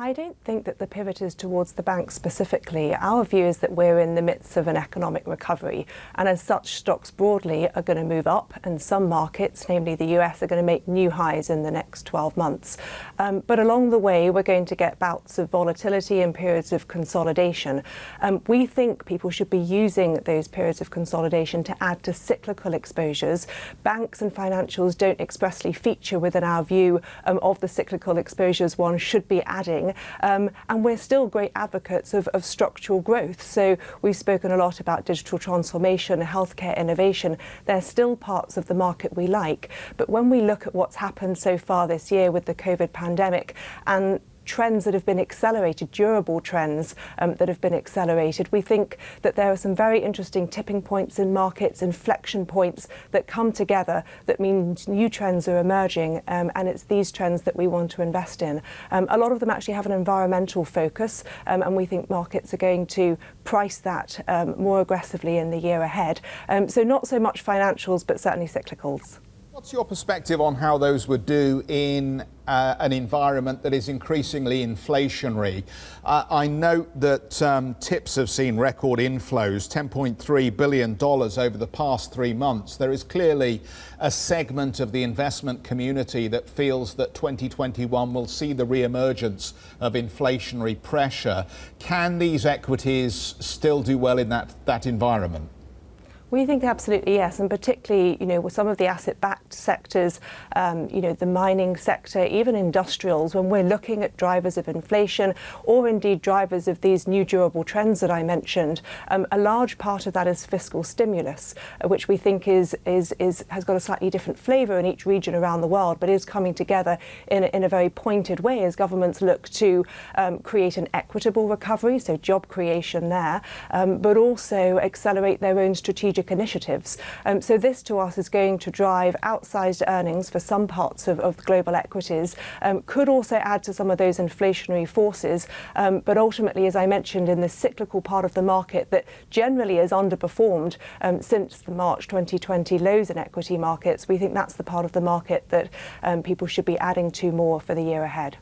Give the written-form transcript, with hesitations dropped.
I don't think that the pivot is towards the banks specifically. Our view is that we're in the midst of an economic recovery, and as such, stocks broadly are going to move up, and some markets, namely the US, are going to make new highs in the next 12 months. But along the way, we're going to get bouts of volatility and periods of consolidation. We think people should be using those periods of consolidation to add to cyclical exposures. Banks and financials don't expressly feature within our view of the cyclical exposures one should be adding. And we're still great advocates of structural growth. So we've spoken a lot about digital transformation, healthcare innovation. They're still parts of the market we like. But when we look at what's happened so far this year with the COVID pandemic and trends that have been accelerated, durable trends that have been accelerated, we think that there are some very interesting tipping points in markets, inflection points that come together that means new trends are emerging, and it's these trends that we want to invest in. A lot of them actually have an environmental focus, and we think markets are going to price that more aggressively in the year ahead. So not so much financials, but certainly cyclicals. What's your perspective on how those would do in an environment that is increasingly inflationary? I note that TIPS have seen record inflows, $10.3 billion over the past 3 months. There is clearly a segment of the investment community that feels that 2021 will see the re-emergence of inflationary pressure. Can these equities still do well in that environment? We think absolutely yes, and particularly, with some of the asset-backed sectors, the mining sector, even industrials, when we're looking at drivers of inflation or indeed drivers of these new durable trends that I mentioned, a large part of that is fiscal stimulus, which we think has got a slightly different flavour in each region around the world, but is coming together in a very pointed way as governments look to create an equitable recovery, so job creation there, but also accelerate their own strategic initiatives. So this to us is going to drive outsized earnings for some parts of global equities, could also add to some of those inflationary forces, but ultimately, as I mentioned, in the cyclical part of the market that generally has underperformed since the March 2020 lows in equity markets, we think that's the part of the market that people should be adding to more for the year ahead.